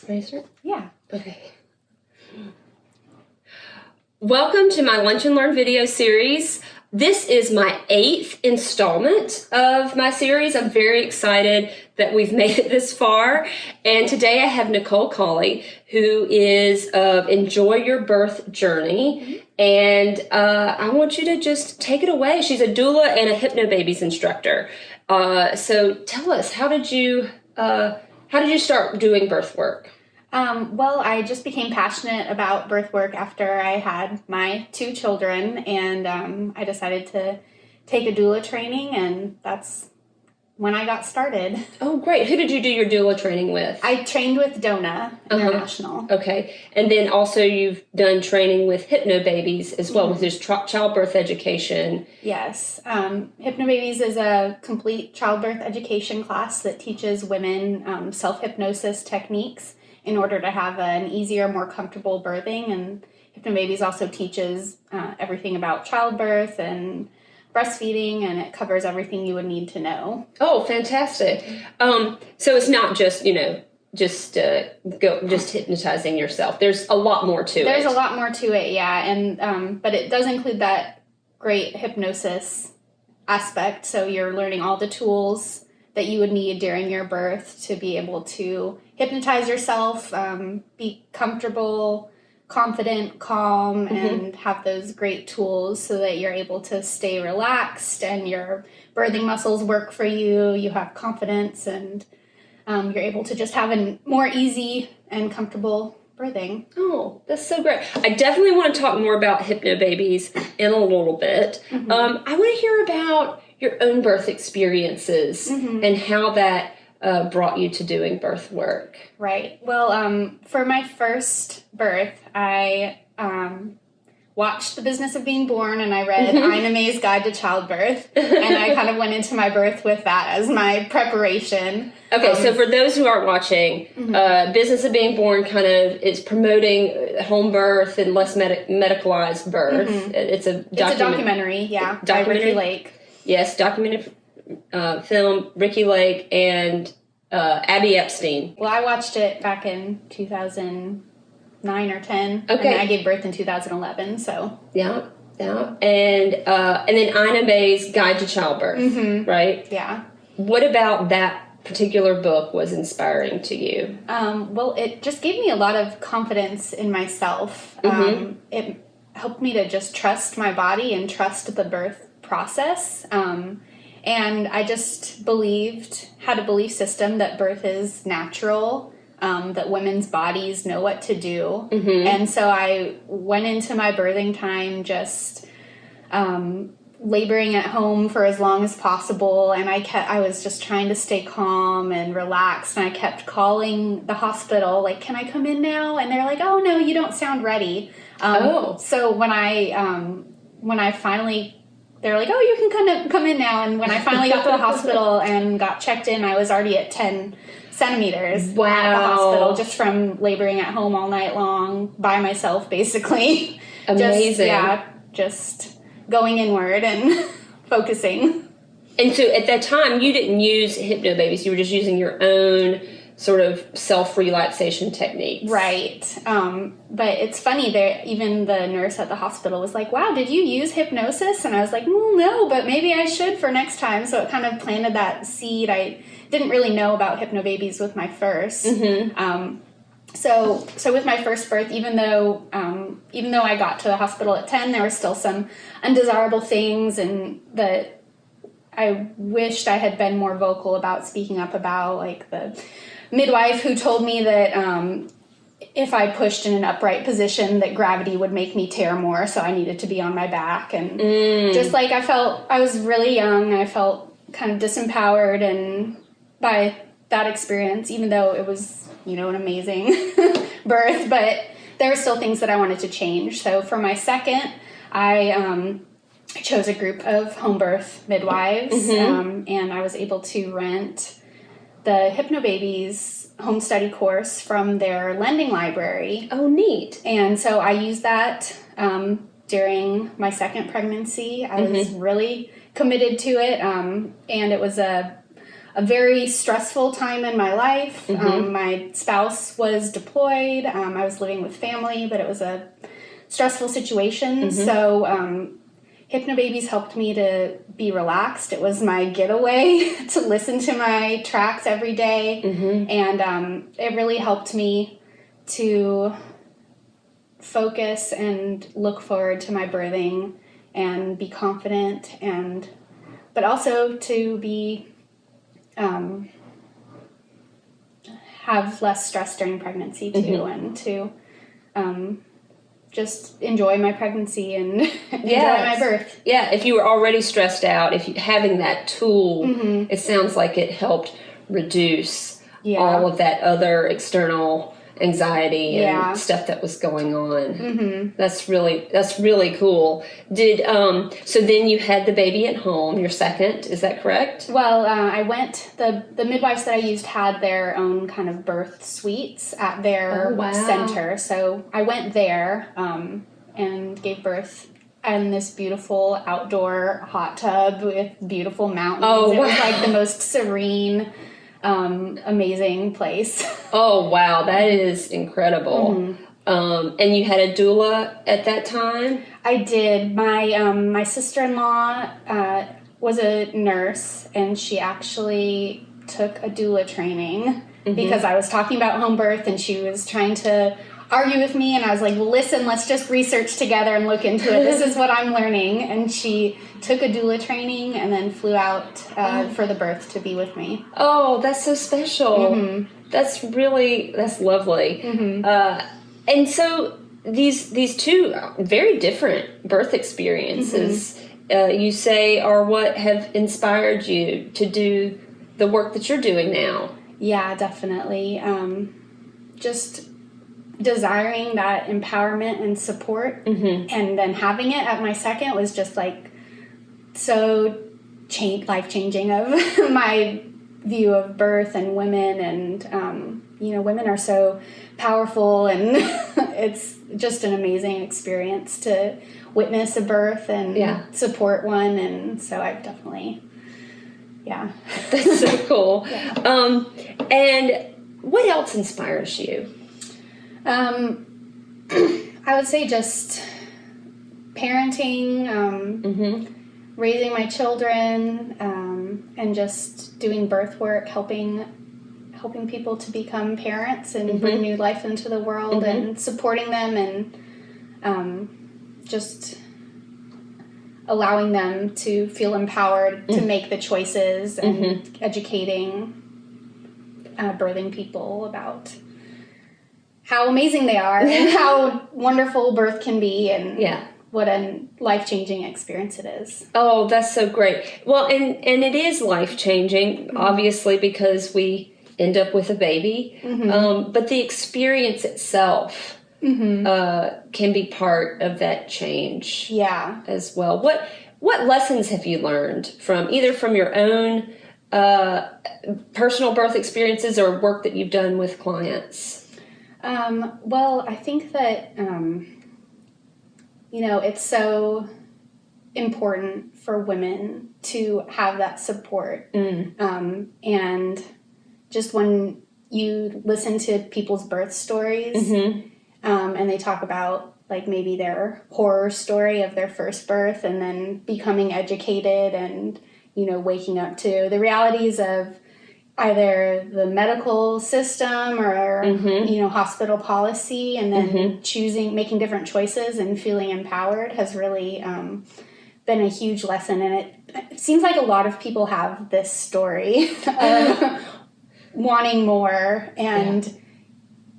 Ready to start? Yeah. Okay. Welcome to my Lunch and Learn video series. This is my 8th installment of my series. I'm very excited that we've made it this far. And today I have Nichole Cauley, who is of Enjoy Your Birth Journey. And I want you to just take it away. She's a doula and a Hypnobabies instructor. So tell us, how did you start doing birth work? Well, I just became passionate about birth work after I had my 2 children, and I decided to take a doula training, and that's when I got started. Oh, great. Who did you do your doula training with? I trained with Doula International. Okay. And then also you've done training with Hypnobabies as well, with this childbirth education. Yes. Hypnobabies is a complete childbirth education class that teaches women self-hypnosis techniques in order to have an easier, more comfortable birthing. And Hypnobabies also teaches everything about childbirth and breastfeeding, and it covers everything you would need to know. Oh, fantastic. So it's not just, just hypnotizing yourself. There's a lot more to it. There's a lot more to it, yeah. And but it does include that great hypnosis aspect. So you're learning all the tools that you would need during your birth to be able to hypnotize yourself, be comfortable, confident, calm, and have those great tools so that you're able to stay relaxed and your birthing muscles work for you. You have confidence, and you're able to just have a more easy and comfortable birthing. Oh, that's so great. I definitely want to talk more about Hypnobabies in a little bit. I want to hear about your own birth experiences and how that brought you to doing birth work. Right. Well, for my first birth, I watched The Business of Being Born, and I read Ina May's Guide to Childbirth, and I kind of went into my birth with that as my preparation. Okay, so for those who aren't watching, Business of Being Born kind of is promoting home birth and less medicalized birth. It's a documentary, yeah, by Ricky Lake. Yes, documented film, Ricky Lake and Abby Epstein. Well, I watched it back in 2009 or 10. Okay. And I gave birth in 2011, so. Yeah. And then Ina May's Guide to Childbirth, right? Yeah. What about that particular book was inspiring to you? Well, it just gave me a lot of confidence in myself. It helped me to just trust my body and trust the birth process. And I just had a belief system that birth is natural, that women's bodies know what to do. And so I went into my birthing time just laboring at home for as long as possible. And I was just trying to stay calm and relaxed. And I kept calling the hospital, like, can I come in now? And they're like, oh, no, you don't sound ready. So when I finally... They're like, oh, you can come in now. And when I finally got to the hospital and got checked in, I was already at 10 centimeters at the hospital, just from laboring at home all night long by myself, basically. Amazing. Just going inward and focusing. And so at that time, you didn't use Hypnobabies. You were just using your own sort of self-relaxation techniques. Right. But it's funny, even the nurse at the hospital was like, wow, did you use hypnosis? And I was like, no, but maybe I should for next time. So it kind of planted that seed. I didn't really know about Hypnobabies with my first. So with my first birth, even though I got to the hospital at 10, there were still some undesirable things, and that I wished I had been more vocal about speaking up about, like the midwife who told me that if I pushed in an upright position that gravity would make me tear more, so I needed to be on my back. And just like I was really young, I felt kind of disempowered and by that experience, even though it was, an amazing birth, but there were still things that I wanted to change. So for my second, I chose a group of home birth midwives, and I was able to rent the Hypnobabies home study course from their lending library. Oh, neat. And so I used that during my second pregnancy. I was really committed to it, and it was a a very stressful time in my life. My spouse was deployed. I was living with family, but it was a stressful situation. So Hypnobabies helped me to be relaxed. It was my getaway to listen to my tracks every day. And it really helped me to focus and look forward to my birthing and be confident, but also to be have less stress during pregnancy too, and to just enjoy my pregnancy and enjoy my birth. Yeah, if you were already stressed out, having that tool, it sounds like it helped reduce all of that other external anxiety and stuff that was going on. That's really cool. Did so then you had the baby at home, your second, is that correct? Well, I went, the midwives that I used had their own kind of birth suites at their center, so I went there and gave birth in this beautiful outdoor hot tub with beautiful mountains. It was like the most serene, amazing place. Oh, wow. That is incredible. And you had a doula at that time? I did. My sister-in-law was a nurse, and she actually took a doula training because I was talking about home birth, and she was trying to argue with me, and I was like, well, listen, let's just research together and look into it. This is what I'm learning. And she took a doula training and then flew out for the birth to be with me. Oh, that's so special. That's lovely. And so these two very different birth experiences, you say, are what have inspired you to do the work that you're doing now. Yeah, definitely. Just desiring that empowerment and support, and then having it at my second was just like so life-changing of my view of birth and women, and women are so powerful, and it's just an amazing experience to witness a birth and support one, and so I've definitely That's so cool. And what else inspires you? I would say just parenting, raising my children, and just doing birth work, helping people to become parents and bring new life into the world, and supporting them, and just allowing them to feel empowered to make the choices, and educating birthing people about how amazing they are and how wonderful birth can be, and what a life-changing experience it is. Oh, that's so great. Well, and it is life-changing, obviously, because we end up with a baby, but the experience itself can be part of that change as well. What lessons have you learned from your own personal birth experiences or work that you've done with clients? Well, I think that, it's so important for women to have that support. And just when you listen to people's birth stories, and they talk about like maybe their horror story of their first birth, and then becoming educated and, waking up to the realities of either the medical system or, hospital policy, and then making different choices and feeling empowered has really been a huge lesson. And it seems like a lot of people have this story of wanting more and,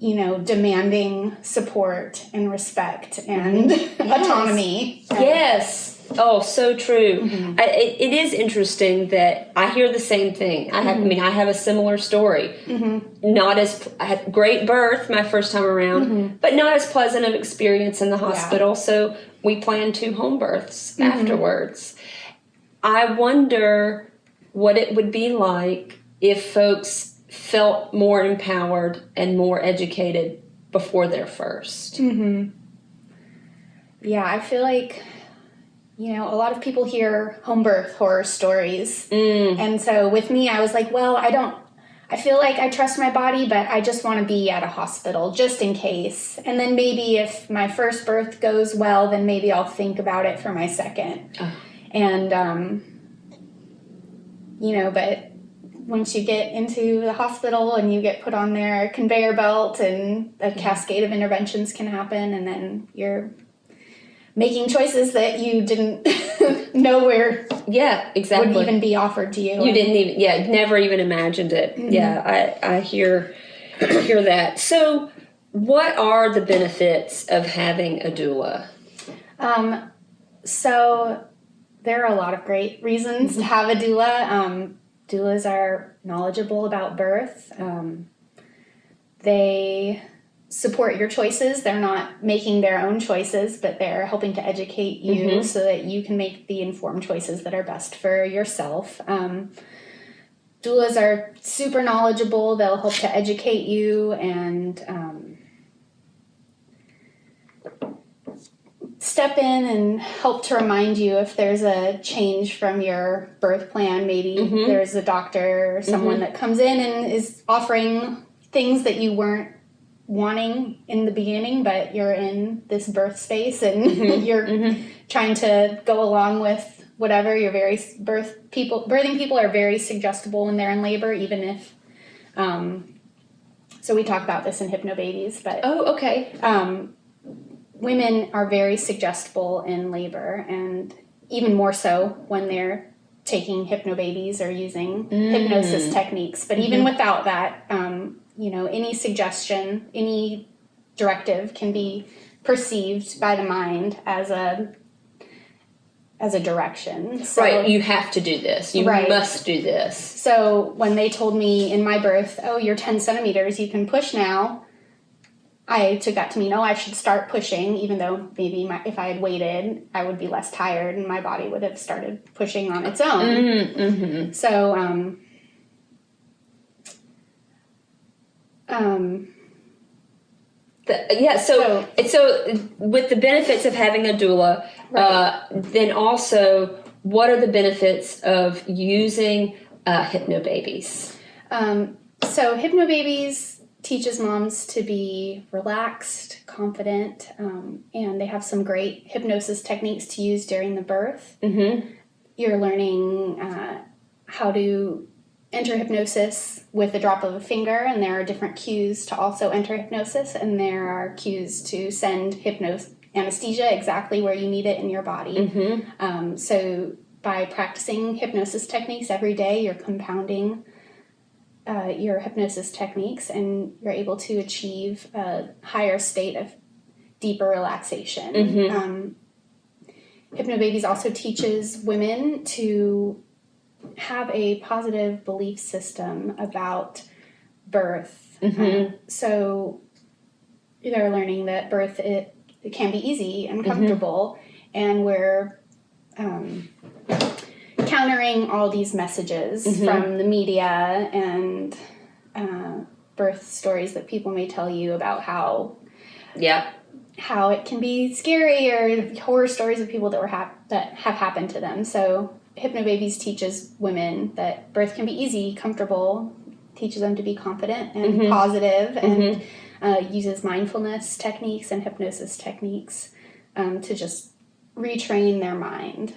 demanding support and respect and autonomy. Yes. Oh, so true. It is interesting that I hear the same thing. I have a similar story. I had great birth my first time around, but not as pleasant of experience in the hospital. So we planned 2 home births afterwards. I wonder what it would be like if folks felt more empowered and more educated before their first. Yeah, I feel like a lot of people hear home birth horror stories. And so with me, I was like, well, I feel like I trust my body, but I just want to be at a hospital just in case. And then maybe if my first birth goes well, then maybe I'll think about it for my second. Oh. And, but once you get into the hospital and you get put on their conveyor belt and a cascade of interventions can happen, and then you're making choices that you didn't know where exactly would even be offered to you. You didn't even, never even imagined it. Mm-hmm. Yeah, I hear that. So what are the benefits of having a doula? So there are a lot of great reasons to have a doula. Doulas are knowledgeable about birth. They support your choices. They're not making their own choices, but they're helping to educate you so that you can make the informed choices that are best for yourself. Doulas are super knowledgeable. They'll help to educate you and step in and help to remind you if there's a change from your birth plan. Maybe there's a doctor or someone that comes in and is offering things that you weren't wanting in the beginning, but you're in this birth space and you're trying to go along with whatever. You're birthing people are very suggestible when they're in labor, even if so we talk about this in Hypnobabies, but women are very suggestible in labor, and even more so when they're taking Hypnobabies or using hypnosis techniques. But even without that, any suggestion, any directive can be perceived by the mind as a direction. So, right, you have to do this. You must do this. So when they told me in my birth, oh, you're 10 centimeters, you can push now, I took that to mean, I should start pushing, even though maybe if I had waited, I would be less tired and my body would have started pushing on its own. So, so with the benefits of having a doula, then also, what are the benefits of using Hypnobabies? So Hypnobabies teaches moms to be relaxed, confident, and they have some great hypnosis techniques to use during the birth. You're learning how to enter hypnosis with the drop of a finger, and there are different cues to also enter hypnosis, and there are cues to send anesthesia exactly where you need it in your body. So by practicing hypnosis techniques every day, you're compounding your hypnosis techniques, and you're able to achieve a higher state of deeper relaxation. Hypnobabies also teaches women to have a positive belief system about birth. So they're learning that birth, it can be easy and comfortable, and we're countering all these messages from the media and birth stories that people may tell you about how it can be scary, or horror stories of people that have happened to them. So Hypnobabies teaches women that birth can be easy, comfortable, teaches them to be confident and positive, and uses mindfulness techniques and hypnosis techniques to just retrain their mind.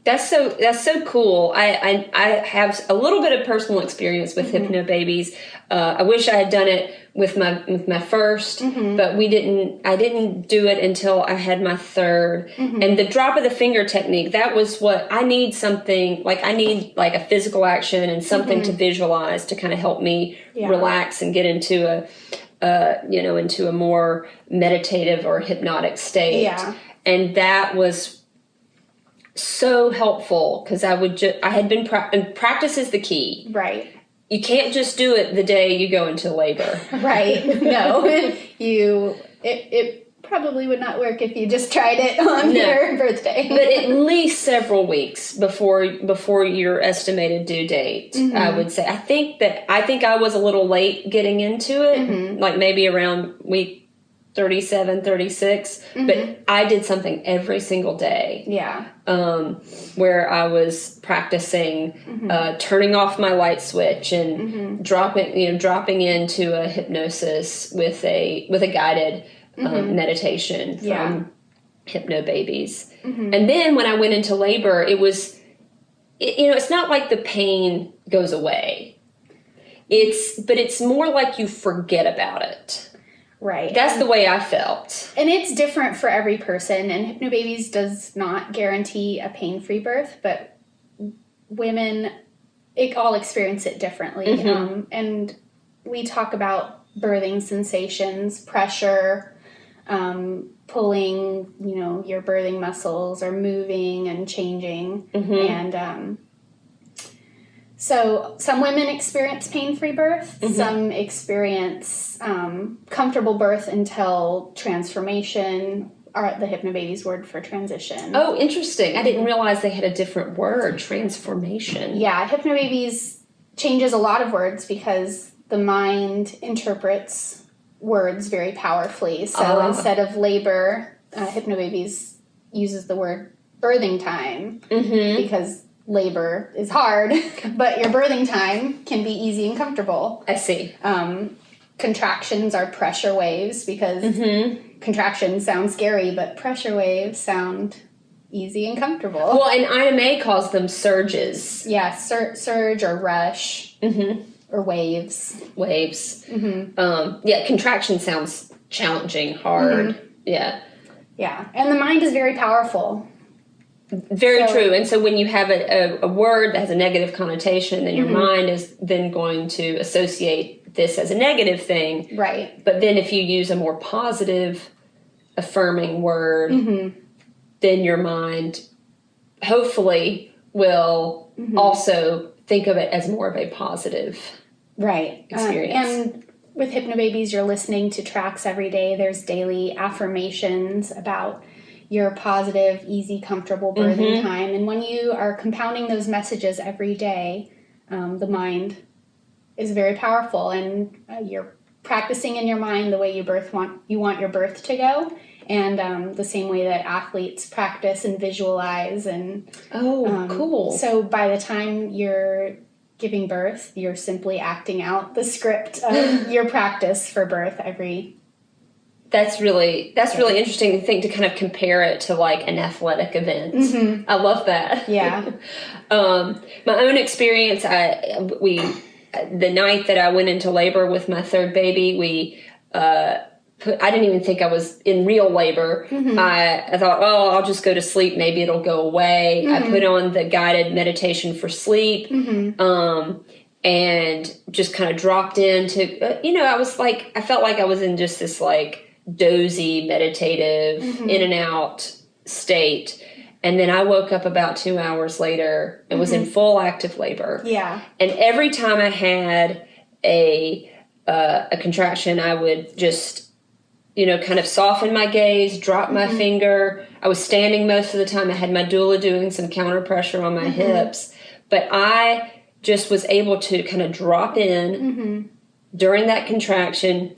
That's so cool. I have a little bit of personal experience with Hypnobabies. I wish I had done it with my first, but I didn't do it until I had my third. And the drop of the finger technique, that was what I need. I need a physical action and something to visualize to kind of help me relax and get into a more meditative or hypnotic state. And that was so helpful, because I had been and practice is the key. Right. You can't just do it the day you go into labor. Right. No. It probably would not work if you just tried it on your birthday. But at least several weeks before your estimated due date, I would say. I think I was a little late getting into it, like maybe around week 37, 36, but I did something every single day. Yeah. Where I was practicing turning off my light switch and dropping into a hypnosis with a guided meditation from Hypnobabies. And then when I went into labor, it was, it's not like the pain goes away. But it's more like you forget about it. Right. That's the way I felt. And it's different for every person. And Hypnobabies does not guarantee a pain-free birth, but women all experience it differently. And we talk about birthing sensations, pressure, pulling, your birthing muscles are moving and changing. And so some women experience pain-free birth. Some experience comfortable birth until transformation, or the Hypnobabies word for transition. Oh, interesting. I didn't realize they had a different word, transformation. Yeah, Hypnobabies changes a lot of words because the mind interprets words very powerfully. So instead of labor, Hypnobabies uses the word birthing time because labor is hard, but your birthing time can be easy and comfortable. I see. Contractions are pressure waves because contractions sound scary, but pressure waves sound easy and comfortable. Well, and IMA calls them surges. Yeah, surge or rush or waves. Waves. Contraction sounds challenging, hard. Yeah. Yeah, and the mind is very powerful. Very true. And so when you have a word that has a negative connotation, then your mind is then going to associate this as a negative thing. Right. But then if you use a more positive, affirming word, then your mind hopefully will also think of it as more of a positive experience. And with Hypnobabies, you're listening to tracks every day. There's daily affirmations about your positive, easy, comfortable birthing time. And when you are compounding those messages every day, the mind is very powerful. And you're practicing in your mind the way you want your birth to go. And the same way that athletes practice and visualize. And cool. So by the time you're giving birth, you're simply acting out the script of your practice for birth every. That's really interesting to think, to kind of compare it to like an athletic event. I love that. Yeah. My own experience, the night that I went into labor with my third baby, I didn't even think I was in real labor. I thought, I'll just go to sleep. Maybe it'll go away. I put on the guided meditation for sleep, and just kind of dropped into, I felt like I was in just this like dozy, meditative, in and out state. And then I woke up about 2 hours later and was in full active labor. Yeah. And every time I had a contraction, I would just, kind of soften my gaze, drop my finger. I was standing most of the time. I had my doula doing some counter pressure on my hips. But I just was able to kind of drop in during that contraction.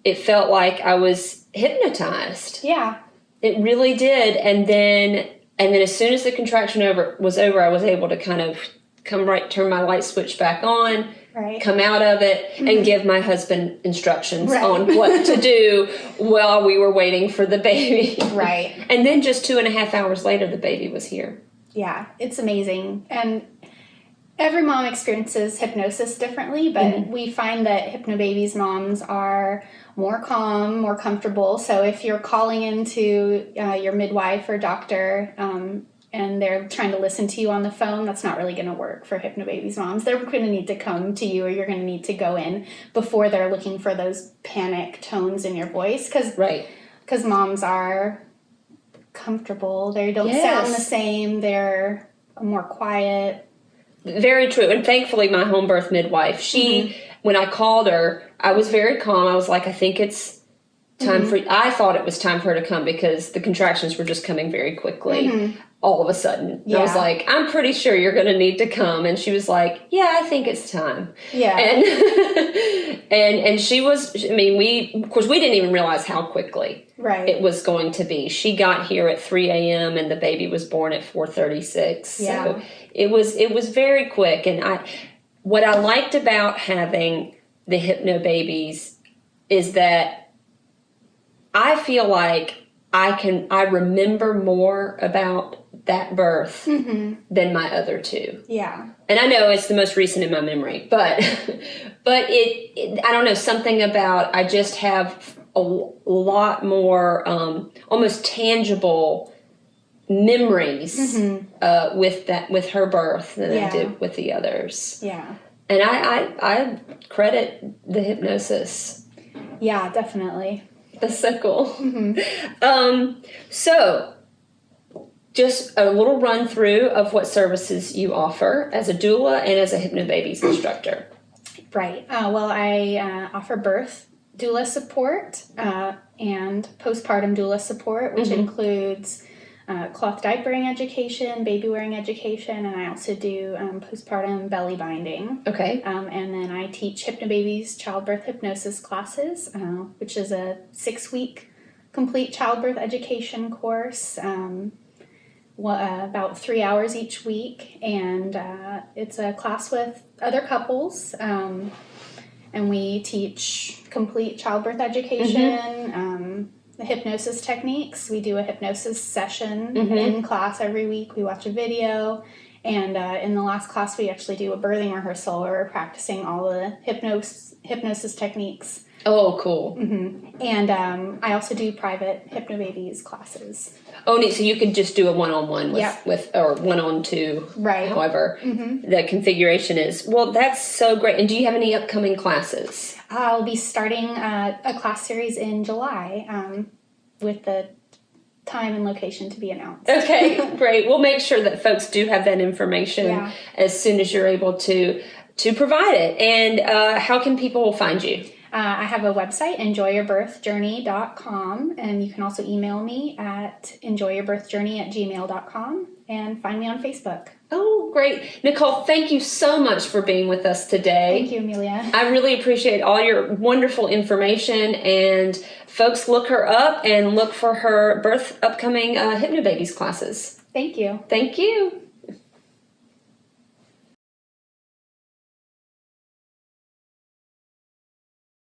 It felt like I was hypnotized. Yeah. It really did. And then as soon as the contraction was over, I was able to kind of turn my light switch back on, come out of it, and give my husband instructions on what to do while we were waiting for the baby. Right. And then just 2.5 hours later, the baby was here. Yeah, it's amazing. And every mom experiences hypnosis differently, but we find that Hypnobabies moms are more calm, more comfortable. So if you're calling into your midwife or doctor and they're trying to listen to you on the phone, that's not really going to work for Hypnobabies moms. They're going to need to come to you, or you're going to need to go in before they're looking for those panic tones in your voice. Because moms are comfortable. They don't sound the same. They're more quiet. Very true. And thankfully, my home birth midwife, when I called her, I was very calm. I was like, I think it's time I thought it was time for her to come because the contractions were just coming very quickly. all of a sudden. Yeah. I was like, I'm pretty sure you're going to need to come. And she was like, yeah, I think it's time. Yeah. And she was, I mean, we didn't even realize how quickly it was going to be. She got here at 3 a.m. and the baby was born at 4:36. Yeah. So it was very quick. And what I liked about having the Hypnobabies is that I feel like I remember more about that birth than my other two. Yeah. And I know it's the most recent in my memory, but it I don't know, something about, I just have a lot more almost tangible memories with her birth than I did with the others. Yeah. And I credit the hypnosis. Yeah, definitely. That's so cool. So just a little run through of what services you offer as a doula and as a Hypnobabies instructor. Right. Well, I offer birth doula support and postpartum doula support, which includes cloth diapering education, baby wearing education, and I also do postpartum belly binding. Okay. And then I teach Hypnobabies childbirth hypnosis classes, which is a 6-week complete childbirth education course. About 3 hours each week, and it's a class with other couples, and we teach complete childbirth education, the hypnosis techniques. We do a hypnosis session in class every week. We watch a video, and in the last class we actually do a birthing rehearsal where we're practicing all the hypnosis techniques. Oh, cool. And I also do private Hypnobabies classes. Oh, neat. So you could just do a one-on-one with or one-on-two, right? However the configuration is. Well, that's so great. And do you have any upcoming classes? I'll be starting a class series in July with the time and location to be announced. Okay, great. We'll make sure that folks do have that information as soon as you're able to provide it. And how can people find you? I have a website, enjoyyourbirthjourney.com, and you can also email me at enjoyyourbirthjourney@gmail.com and find me on Facebook. Oh, great. Nichole, thank you so much for being with us today. Thank you, Amelia. I really appreciate all your wonderful information, and folks, look her up and look for her upcoming Hypnobabies classes. Thank you. Thank you.